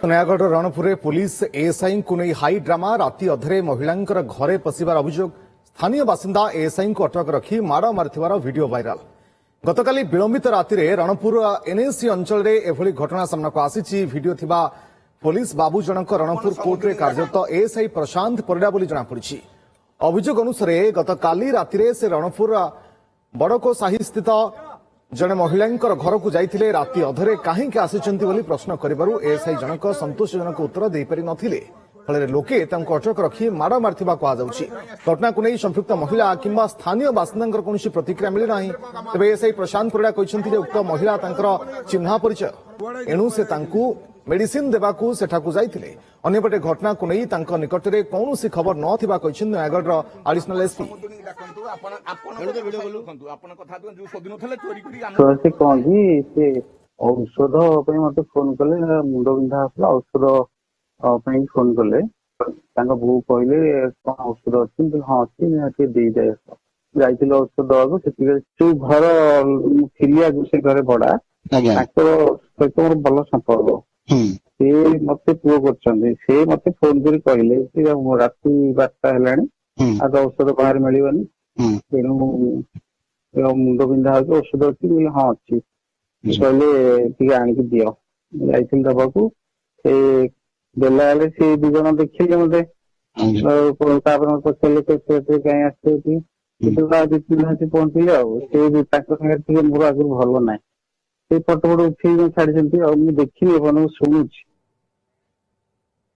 Nayagarh Ranpur police ASI को नहीं high drama राति अधरे महिला घरे पशिबार अभियोग स्थानीय बासिंदा एएसआई को अटक रखी माड़ मारिथिबार वीडियो वायरल। गतकाली विलंबित राति रणपुर एनएसी अंचल एभली घटना सामना आसी वीडियो थिबा पुलिस बाबू जनक रणपुर कोर्ट रे कार्यरत एएसआई प्रशांत परिडा बोली जनापड़ी। अभियोग अनुसार गतकाली राति से रणपुर बड़को साही स्थित जड़े महिला घर को जाइथिले राति अधरे कहीं आसिचंती बोली प्रश्न करिबारु एएसआई जनक संतोषजनक उत्तर दे पारि नथिले। फल लोके अटक रखी माड़ मारिथिबा कहुछि। घटना को नहीं संपृक्त महिला किंबा स्थानीय बासिंदा कौन प्रतिक्रिया मिली ना। तेज एएसआई प्रशांत परिडा कहते उक्त महिला चिन्हा परिचय एणु से मेडिसिन देवाकू सेठाकू जाइथिले। अन्यपटे घटना को नहीं तांको निकटरे कौनसी खबर नथिबा कहछिन नयागढ़ एडिशनल एसपी। औषध मत फोन कले मुंड बिंधा आसला औषध फोन कले बो कहले कौन औषध अच्छी हाँ अच्छी दे जाए जाइए औषध दवा जो घर थिलिया से घर भड़ा सहित मोर भल संपर्क से मत पुओ कर मत फोन कर कहले राति 12टा है आज औषध बाहर मिलवानी तेणु मुंड बिंधा हो औषध अच्छी हाँ अच्छी कहले आणिक दियो जाइए दबाकू देला से दु जन देखिले मते पचारे कहीं आसते पहुंचे मोर आगे भल ना से फटो फट उठे छाड़ी मुझे देखी शुणुची